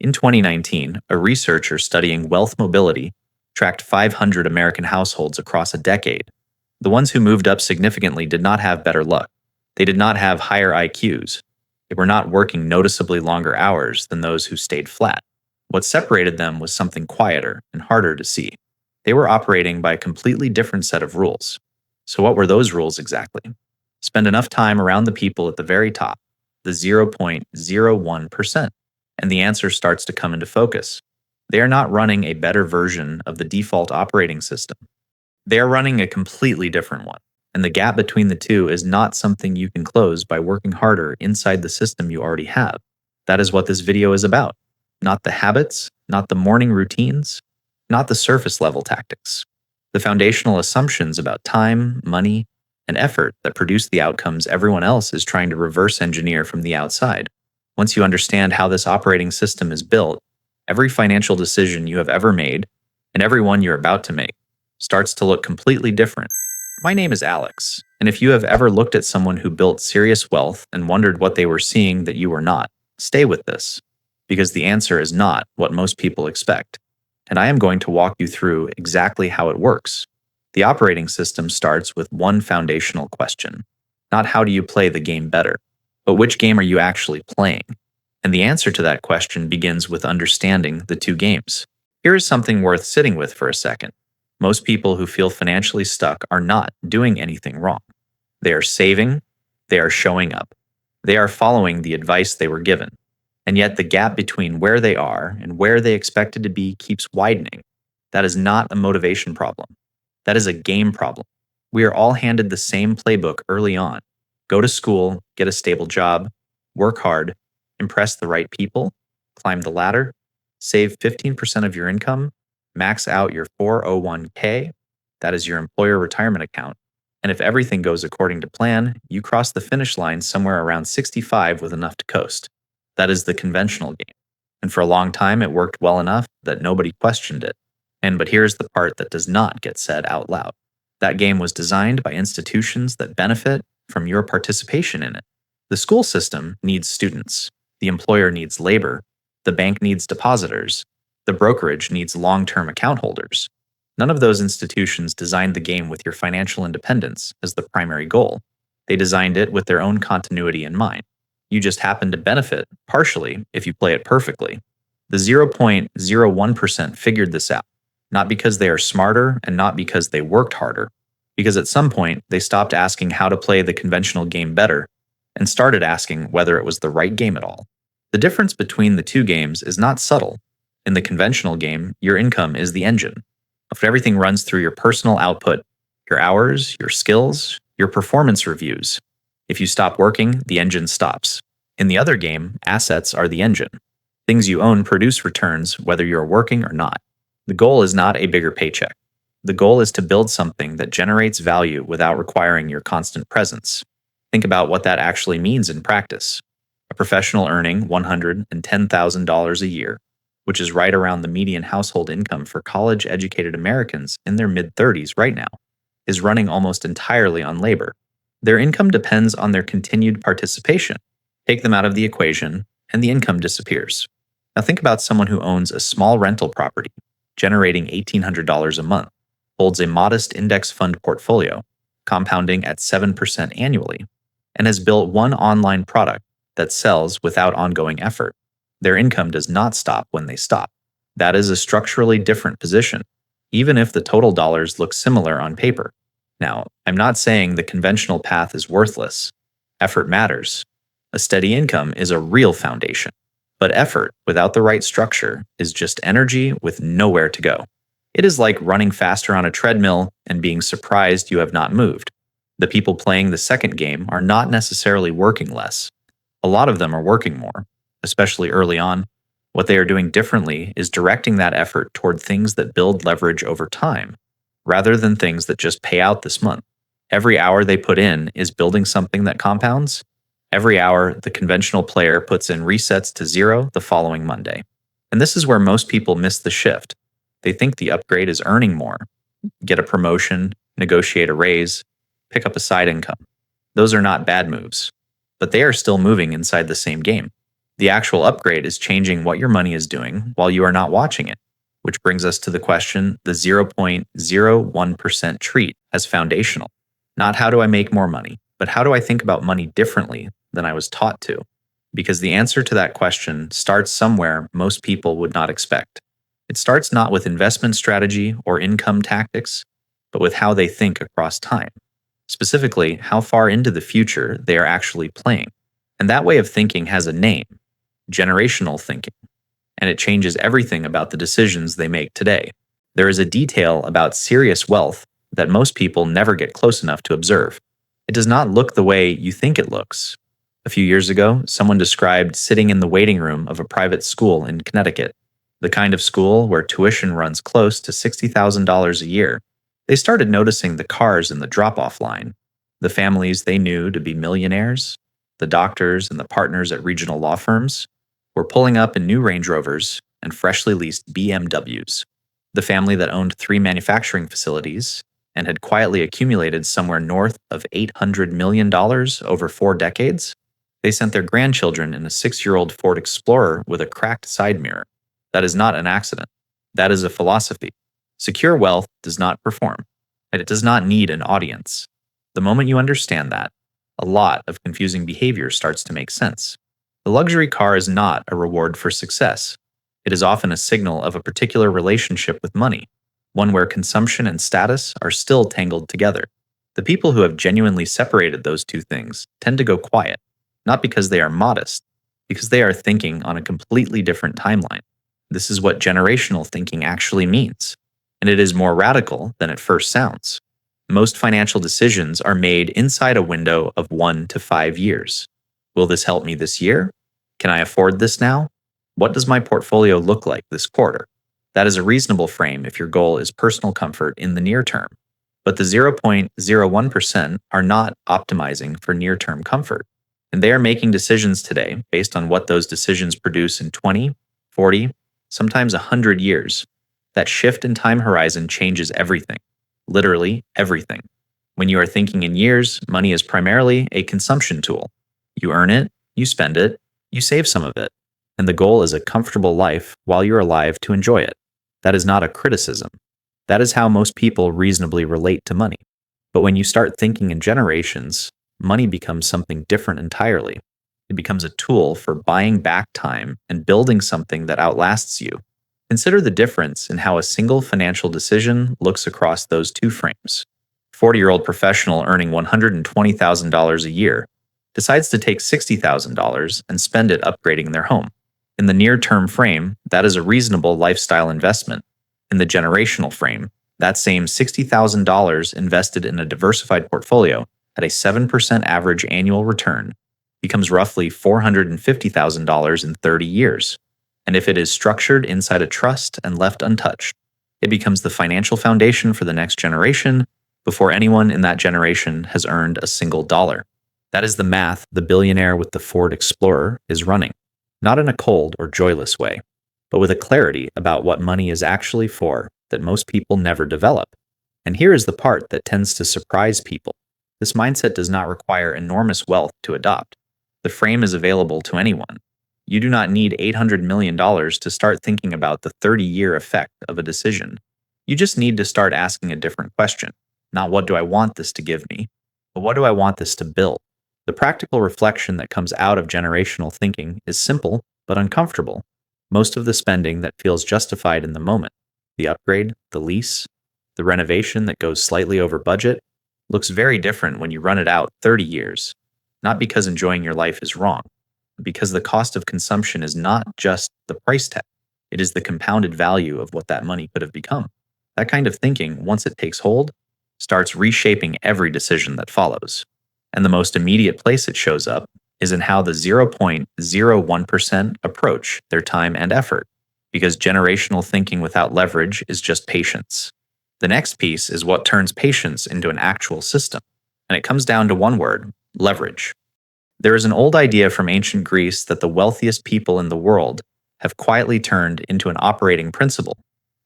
In 2019, a researcher studying wealth mobility tracked 500 American households across a decade. The ones who moved up significantly did not have better luck. They did not have higher IQs. They were not working noticeably longer hours than those who stayed flat. What separated them was something quieter and harder to see. They were operating by a completely different set of rules. So what were those rules exactly? Spend enough time around the people at the very top, the 0.01%, and the answer starts to come into focus. They are not running a better version of the default operating system. They are running a completely different one, and the gap between the two is not something you can close by working harder inside the system you already have. That is what this video is about. Not the habits, not the morning routines, not the surface level tactics. The foundational assumptions about time, money, and effort that produce the outcomes everyone else is trying to reverse engineer from the outside. Once you understand how this operating system is built, every financial decision you have ever made, and every one you're about to make, starts to look completely different. My name is Alex, and if you have ever looked at someone who built serious wealth and wondered what they were seeing that you were not, stay with this, because the answer is not what most people expect. And I am going to walk you through exactly how it works. The operating system starts with one foundational question. Not how do you play the game better, but which game are you actually playing? And the answer to that question begins with understanding the two games. Here is something worth sitting with for a second. Most people who feel financially stuck are not doing anything wrong. They are saving, they are showing up, they are following the advice they were given. And yet the gap between where they are and where they expected to be keeps widening. That is not a motivation problem. That is a game problem. We are all handed the same playbook early on. Go to school, get a stable job, work hard, impress the right people, climb the ladder, save 15% of your income, max out your 401k, that is your employer retirement account, and if everything goes according to plan, you cross the finish line somewhere around 65 with enough to coast. That is the conventional game. And for a long time, it worked well enough that nobody questioned it. But here's the part that does not get said out loud. That game was designed by institutions that benefit from your participation in it. The school system needs students. The employer needs labor. The bank needs depositors. The brokerage needs long-term account holders. None of those institutions designed the game with your financial independence as the primary goal. They designed it with their own continuity in mind. You just happen to benefit, partially, if you play it perfectly. The 0.01% figured this out, not because they are smarter and not because they worked harder, because at some point they stopped asking how to play the conventional game better and started asking whether it was the right game at all. The difference between the two games is not subtle. In the conventional game, your income is the engine. If everything runs through your personal output, your hours, your skills, your performance reviews. If you stop working, the engine stops. In the other game, assets are the engine. Things you own produce returns whether you're working or not. The goal is not a bigger paycheck. The goal is to build something that generates value without requiring your constant presence. Think about what that actually means in practice. A professional earning $110,000 a year, which is right around the median household income for college-educated Americans in their mid-30s right now, is running almost entirely on labor. Their income depends on their continued participation. Take them out of the equation, and the income disappears. Now think about someone who owns a small rental property, generating $1,800 a month, holds a modest index fund portfolio, compounding at 7% annually, and has built one online product that sells without ongoing effort. Their income does not stop when they stop. That is a structurally different position, even if the total dollars look similar on paper. Now, I'm not saying the conventional path is worthless. Effort matters. A steady income is a real foundation. But effort without the right structure is just energy with nowhere to go. It is like running faster on a treadmill and being surprised you have not moved. The people playing the second game are not necessarily working less. A lot of them are working more, especially early on. What they are doing differently is directing that effort toward things that build leverage over time, rather than things that just pay out this month. Every hour they put in is building something that compounds. Every hour, the conventional player puts in resets to zero the following Monday. And this is where most people miss the shift. They think the upgrade is earning more, get a promotion, negotiate a raise, pick up a side income. Those are not bad moves, but they are still moving inside the same game. The actual upgrade is changing what your money is doing while you are not watching it, which brings us to the question the 0.01% treat as foundational. Not how do I make more money, but how do I think about money differently than I was taught to? Because the answer to that question starts somewhere most people would not expect. It starts not with investment strategy or income tactics, but with how they think across time. Specifically, how far into the future they are actually playing. And that way of thinking has a name: generational thinking. And it changes everything about the decisions they make today. There is a detail about serious wealth that most people never get close enough to observe. It does not look the way you think it looks. A few years ago, someone described sitting in the waiting room of a private school in Connecticut, the kind of school where tuition runs close to $60,000 a year. They started noticing the cars in the drop-off line, the families they knew to be millionaires, the doctors and the partners at regional law firms, were pulling up in new Range Rovers and freshly leased BMWs. The family that owned 3 manufacturing facilities and had quietly accumulated somewhere north of $800 million over 4 decades, they sent their grandchildren in a 6-year-old Ford Explorer with a cracked side mirror. That is not an accident. That is a philosophy. Secure wealth does not perform, and it does not need an audience. The moment you understand that, a lot of confusing behavior starts to make sense. The luxury car is not a reward for success. It is often a signal of a particular relationship with money, one where consumption and status are still tangled together. The people who have genuinely separated those two things tend to go quiet, not because they are modest, because they are thinking on a completely different timeline. This is what generational thinking actually means, and it is more radical than it first sounds. Most financial decisions are made inside a window of 1 to 5 years. Will this help me this year? Can I afford this now? What does my portfolio look like this quarter? That is a reasonable frame if your goal is personal comfort in the near term. But the 0.01% are not optimizing for near-term comfort. And they are making decisions today based on what those decisions produce in 20, 40, sometimes 100 years. That shift in time horizon changes everything. Literally everything. When you are thinking in years, money is primarily a consumption tool. You earn it, you spend it, you save some of it. And the goal is a comfortable life while you're alive to enjoy it. That is not a criticism. That is how most people reasonably relate to money. But when you start thinking in generations, money becomes something different entirely. It becomes a tool for buying back time and building something that outlasts you. Consider the difference in how a single financial decision looks across those two frames. A 40-year-old professional earning $120,000 a year decides to take $60,000 and spend it upgrading their home. In the near-term frame, that is a reasonable lifestyle investment. In the generational frame, that same $60,000 invested in a diversified portfolio at a 7% average annual return becomes roughly $450,000 in 30 years. And if it is structured inside a trust and left untouched, it becomes the financial foundation for the next generation before anyone in that generation has earned a single dollar. That is the math the billionaire with the Ford Explorer is running, not in a cold or joyless way, but with a clarity about what money is actually for that most people never develop. And here is the part that tends to surprise people. This mindset does not require enormous wealth to adopt. The frame is available to anyone. You do not need $800 million to start thinking about the 30-year effect of a decision. You just need to start asking a different question. Not what do I want this to give me, but what do I want this to build? The practical reflection that comes out of generational thinking is simple but uncomfortable. Most of the spending that feels justified in the moment, the upgrade, the lease, the renovation that goes slightly over budget, looks very different when you run it out 30 years. Not because enjoying your life is wrong, but because the cost of consumption is not just the price tag. It is the compounded value of what that money could have become. That kind of thinking, once it takes hold, starts reshaping every decision that follows. And the most immediate place it shows up is in how the 0.01% approach their time and effort, because generational thinking without leverage is just patience. The next piece is what turns patience into an actual system, and it comes down to one word: leverage. There is an old idea from ancient Greece that the wealthiest people in the world have quietly turned into an operating principle.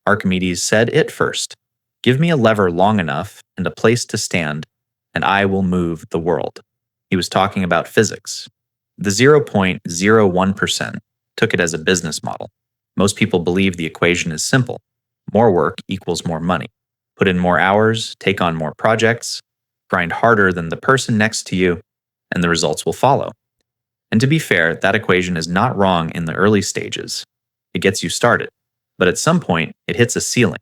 Archimedes said it first: "Give me a lever long enough and a place to stand, and I will move the world." He was talking about physics. The 0.01% took it as a business model. Most people believe the equation is simple. More work equals more money. Put in more hours, take on more projects, grind harder than the person next to you, and the results will follow. And to be fair, that equation is not wrong in the early stages. It gets you started. But at some point, it hits a ceiling.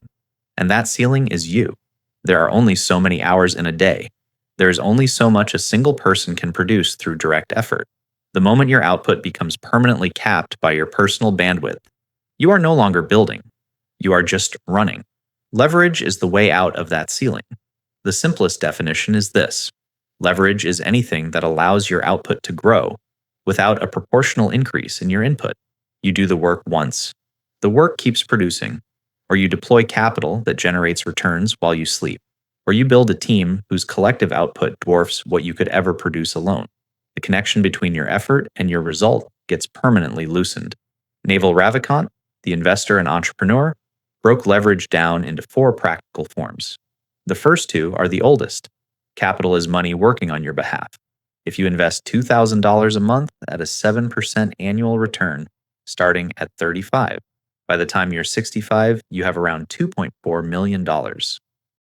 And that ceiling is you. There are only so many hours in a day. There is only so much a single person can produce through direct effort. The moment your output becomes permanently capped by your personal bandwidth, you are no longer building. You are just running. Leverage is the way out of that ceiling. The simplest definition is this: leverage is anything that allows your output to grow without a proportional increase in your input. You do the work once. The work keeps producing. Or you deploy capital that generates returns while you sleep. Or you build a team whose collective output dwarfs what you could ever produce alone. The connection between your effort and your result gets permanently loosened. Naval Ravikant, the investor and entrepreneur, broke leverage down into 4 practical forms. The first 2 are the oldest. Capital is money working on your behalf. If you invest $2,000 a month at a 7% annual return, starting at 35, by the time you're 65, you have around $2.4 million.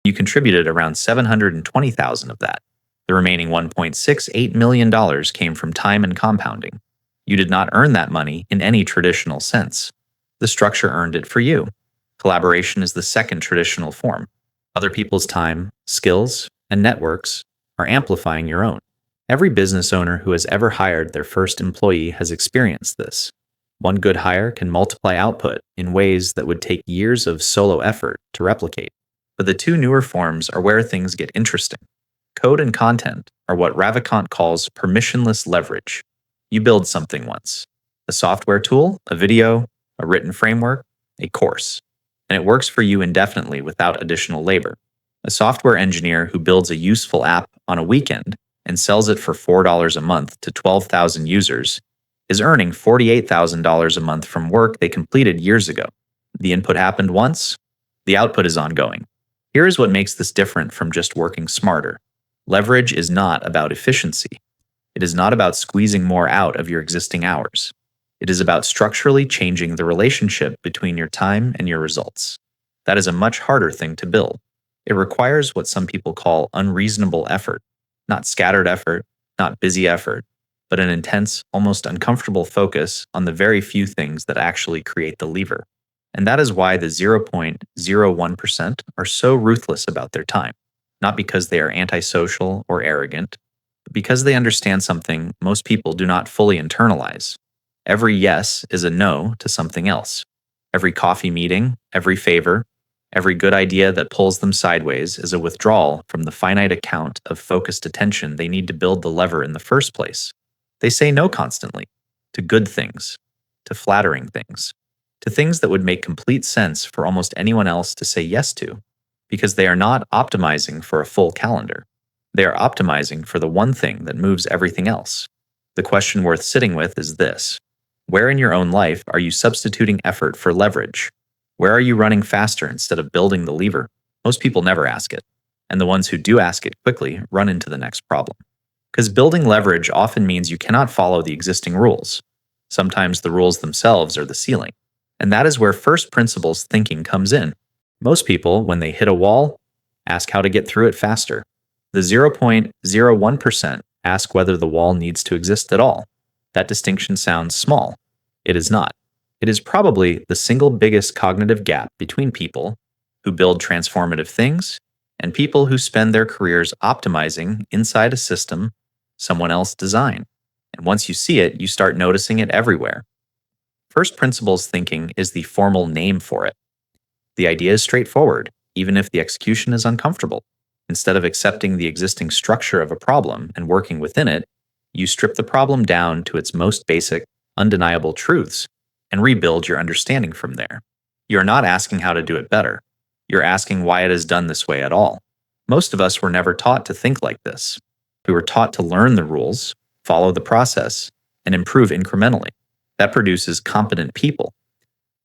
You contributed around $720,000 of that. The remaining $1.68 million came from time and compounding. You did not earn that money in any traditional sense. The structure earned it for you. Collaboration is the second traditional form. Other people's time, skills, and networks are amplifying your own. Every business owner who has ever hired their first employee has experienced this. One good hire can multiply output in ways that would take years of solo effort to replicate. But the 2 newer forms are where things get interesting. Code and content are what Ravikant calls permissionless leverage. You build something once. A software tool, a video, a written framework, a course. And it works for you indefinitely without additional labor. A software engineer who builds a useful app on a weekend and sells it for $4 a month to 12,000 users is earning $48,000 a month from work they completed years ago. The input happened once, the output is ongoing. Here is what makes this different from just working smarter. Leverage is not about efficiency. It is not about squeezing more out of your existing hours. It is about structurally changing the relationship between your time and your results. That is a much harder thing to build. It requires what some people call unreasonable effort, not scattered effort, not busy effort, but an intense, almost uncomfortable focus on the very few things that actually create the lever. And that is why the 0.01% are so ruthless about their time, not because they are antisocial or arrogant, but because they understand something most people do not fully internalize. Every yes is a no to something else. Every coffee meeting, every favor, every good idea that pulls them sideways is a withdrawal from the finite account of focused attention they need to build the lever in the first place. They say no constantly, to good things, to flattering things, to things that would make complete sense for almost anyone else to say yes to, because they are not optimizing for a full calendar. They are optimizing for the one thing that moves everything else. The question worth sitting with is this: where in your own life are you substituting effort for leverage? Where are you running faster instead of building the lever? Most people never ask it, and the ones who do ask it quickly run into the next problem. Because building leverage often means you cannot follow the existing rules. Sometimes the rules themselves are the ceiling. And that is where first principles thinking comes in. Most people, when they hit a wall, ask how to get through it faster. The 0.01% ask whether the wall needs to exist at all. That distinction sounds small. It is not. It is probably the single biggest cognitive gap between people who build transformative things and people who spend their careers optimizing inside a system someone else designed. And once you see it, you start noticing it everywhere. First principles thinking is the formal name for it. The idea is straightforward, even if the execution is uncomfortable. Instead of accepting the existing structure of a problem and working within it, you strip the problem down to its most basic, undeniable truths and rebuild your understanding from there. You are not asking how to do it better. You're asking why it is done this way at all. Most of us were never taught to think like this. We were taught to learn the rules, follow the process, and improve incrementally. That produces competent people.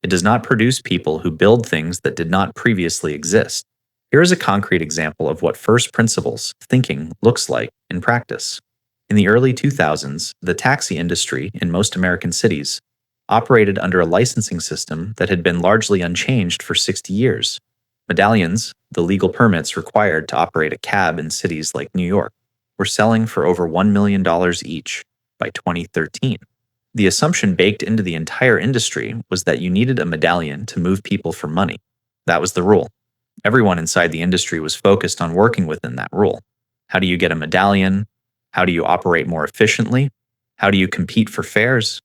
It does not produce people who build things that did not previously exist. Here is a concrete example of what first principles thinking looks like in practice. In the early 2000s, the taxi industry in most American cities operated under a licensing system that had been largely unchanged for 60 years. Medallions, the legal permits required to operate a cab in cities like New York, were selling for over $1 million each by 2013. The assumption baked into the entire industry was that you needed a medallion to move people for money. That was the rule. Everyone inside the industry was focused on working within that rule. How do you get a medallion? How do you operate more efficiently? How do you compete for fares?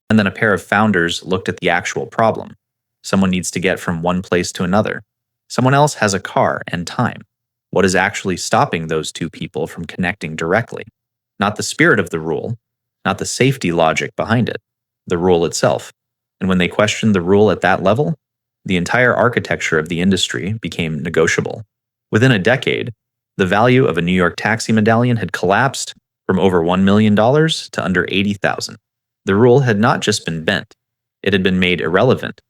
And then a pair of founders looked at the actual problem. Someone needs to get from one place to another. Someone else has a car and time. What is actually stopping those two people from connecting directly? Not the spirit of the rule, not the safety logic behind it, the rule itself. And when they questioned the rule at that level, the entire architecture of the industry became negotiable. Within a decade, the value of a New York taxi medallion had collapsed from over $1 million to under $80,000. The rule had not just been bent, it had been made irrelevant.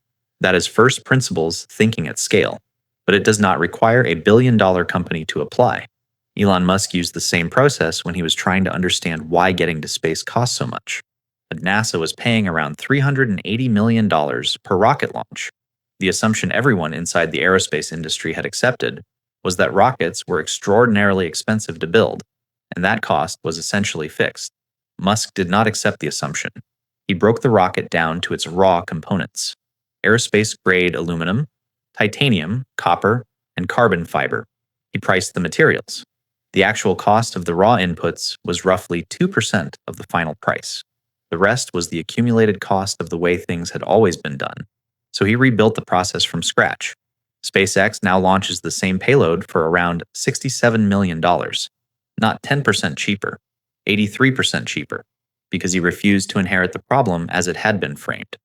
That is first principles thinking at scale, but it does not require a billion-dollar company to apply. Elon Musk used the same process when he was trying to understand why getting to space costs so much. But NASA was paying around $380 million per rocket launch. The assumption everyone inside the aerospace industry had accepted was that rockets were extraordinarily expensive to build, and that cost was essentially fixed. Musk did not accept the assumption. He broke the rocket down to its raw components: aerospace-grade aluminum, titanium, copper, and carbon fiber. He priced the materials. The actual cost of the raw inputs was roughly 2% of the final price. The rest was the accumulated cost of the way things had always been done. So he rebuilt the process from scratch. SpaceX now launches the same payload for around $67 million. Not 10% cheaper, 83% cheaper, because he refused to inherit the problem as it had been framed.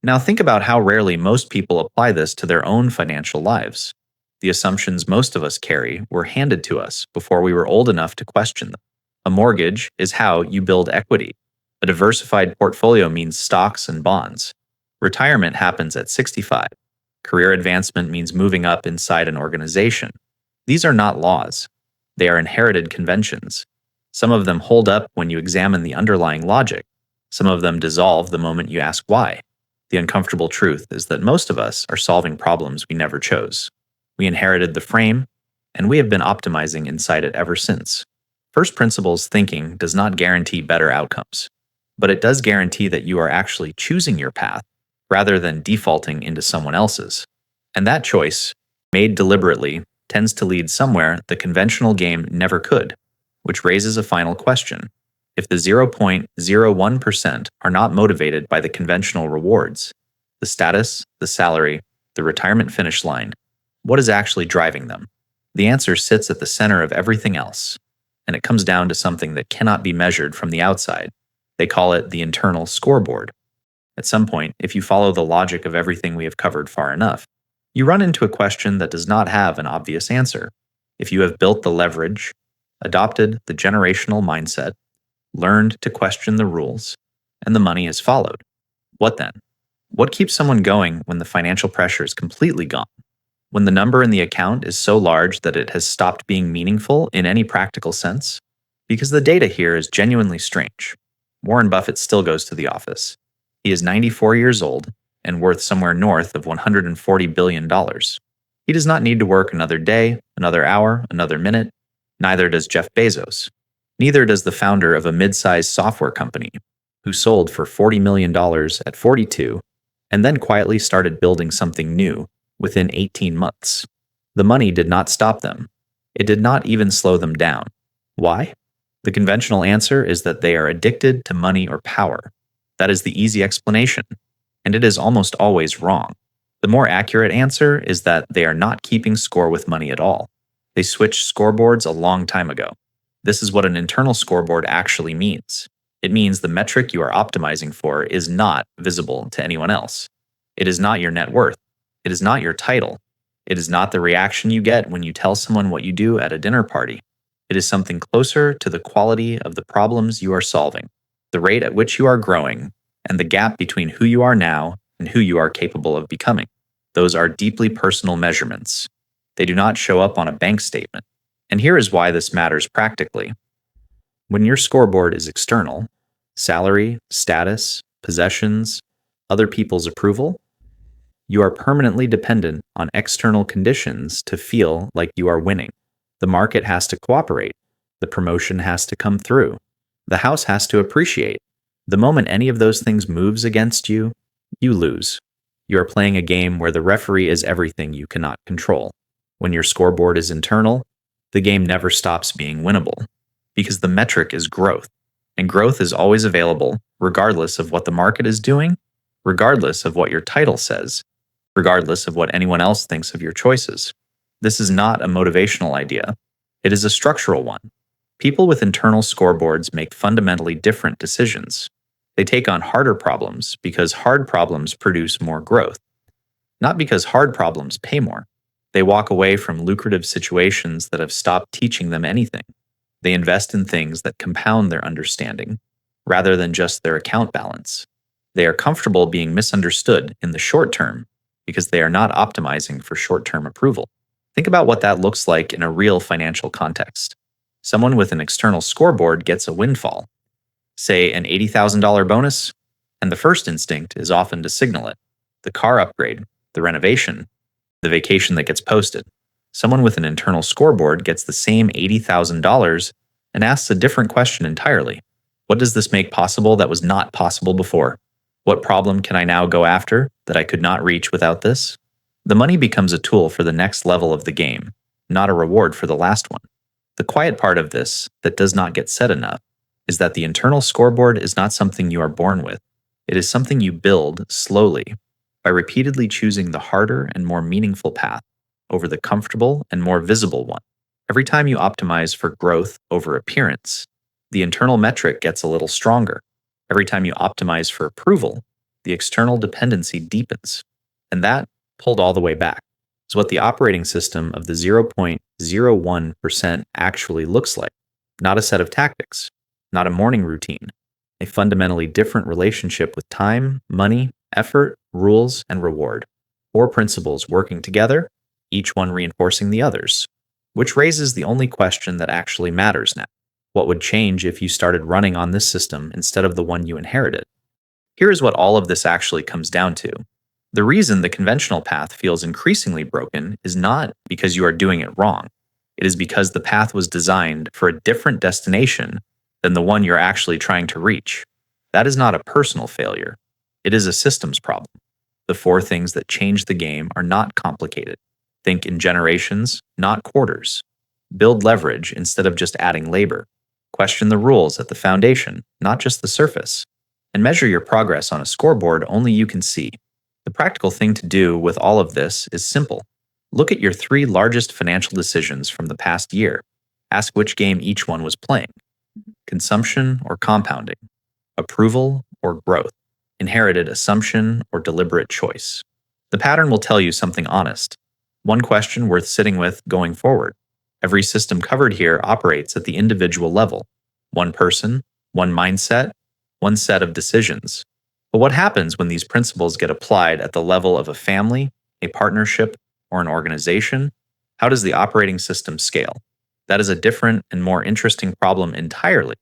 Now think about how rarely most people apply this to their own financial lives. The assumptions most of us carry were handed to us before we were old enough to question them. A mortgage is how you build equity. A diversified portfolio means stocks and bonds. Retirement happens at 65. Career advancement means moving up inside an organization. These are not laws. They are inherited conventions. Some of them hold up when you examine the underlying logic. Some of them dissolve the moment you ask why. The uncomfortable truth is that most of us are solving problems we never chose. We inherited the frame, and we have been optimizing inside it ever since. First principles thinking does not guarantee better outcomes, but it does guarantee that you are actually choosing your path rather than defaulting into someone else's. And that choice, made deliberately, tends to lead somewhere the conventional game never could, which raises a final question. If the 0.01% are not motivated by the conventional rewards, the status, the salary, the retirement finish line, what is actually driving them? The answer sits at the center of everything else, and it comes down to something that cannot be measured from the outside. They call it the internal scoreboard. At some point, if you follow the logic of everything we have covered far enough, you run into a question that does not have an obvious answer. If you have built the leverage, adopted the generational mindset, learned to question the rules, and the money has followed, what then? What keeps someone going when the financial pressure is completely gone? When the number in the account is so large that it has stopped being meaningful in any practical sense? Because the data here is genuinely strange. Warren Buffett still goes to the office. He is 94 years old and worth somewhere north of $140 billion. He does not need to work another day, another hour, another minute. Neither does Jeff Bezos. Neither does the founder of a mid-sized software company who sold for $40 million at 42 and then quietly started building something new within 18 months. The money did not stop them. It did not even slow them down. Why? The conventional answer is that they are addicted to money or power. That is the easy explanation, and it is almost always wrong. The more accurate answer is that they are not keeping score with money at all. They switched scoreboards a long time ago. This is what an internal scoreboard actually means. It means the metric you are optimizing for is not visible to anyone else. It is not your net worth. It is not your title. It is not the reaction you get when you tell someone what you do at a dinner party. It is something closer to the quality of the problems you are solving, the rate at which you are growing, and the gap between who you are now and who you are capable of becoming. Those are deeply personal measurements. They do not show up on a bank statement. And here is why this matters practically. When your scoreboard is external, salary, status, possessions, other people's approval, you are permanently dependent on external conditions to feel like you are winning. The market has to cooperate. The promotion has to come through. The house has to appreciate. The moment any of those things moves against you, you lose. You are playing a game where the referee is everything you cannot control. When your scoreboard is internal, the game never stops being winnable, because the metric is growth, and growth is always available regardless of what the market is doing, regardless of what your title says, regardless of what anyone else thinks of your choices. This is not a motivational idea. It is a structural one. People with internal scoreboards make fundamentally different decisions. They take on harder problems because hard problems produce more growth, not because hard problems pay more. They walk away from lucrative situations that have stopped teaching them anything. They invest in things that compound their understanding, rather than just their account balance. They are comfortable being misunderstood in the short term because they are not optimizing for short-term approval. Think about what that looks like in a real financial context. Someone with an external scoreboard gets a windfall, say an $80,000 bonus, and the first instinct is often to signal it. The car upgrade, the renovation, the vacation that gets posted. Someone with an internal scoreboard gets the same $80,000 and asks a different question entirely. What does this make possible that was not possible before? What problem can I now go after that I could not reach without this? The money becomes a tool for the next level of the game, not a reward for the last one. The quiet part of this, that does not get said enough, is that the internal scoreboard is not something you are born with. It is something you build slowly by repeatedly choosing the harder and more meaningful path over the comfortable and more visible one. Every time you optimize for growth over appearance, the internal metric gets a little stronger. Every time you optimize for approval, the external dependency deepens. And that, pulled all the way back, is what the operating system of the 0.01% actually looks like. Not a set of tactics, not a morning routine, a fundamentally different relationship with time, money, effort, rules, and reward. 4 principles working together, each one reinforcing the others, which raises the only question that actually matters now. What would change if you started running on this system instead of the one you inherited? Here is what all of this actually comes down to. The reason the conventional path feels increasingly broken is not because you are doing it wrong. It is because the path was designed for a different destination than the one you're actually trying to reach. That is not a personal failure. It is a systems problem. The 4 things that change the game are not complicated. Think in generations, not quarters. Build leverage instead of just adding labor. Question the rules at the foundation, not just the surface. And measure your progress on a scoreboard only you can see. The practical thing to do with all of this is simple. Look at your 3 largest financial decisions from the past year. Ask which game each one was playing. Consumption or compounding. Approval or growth. Inherited assumption or deliberate choice. The pattern will tell you something honest. One question worth sitting with going forward. Every system covered here operates at the individual level. One person, one mindset, one set of decisions. But what happens when these principles get applied at the level of a family, a partnership, or an organization? How does the operating system scale? That is a different and more interesting problem entirely.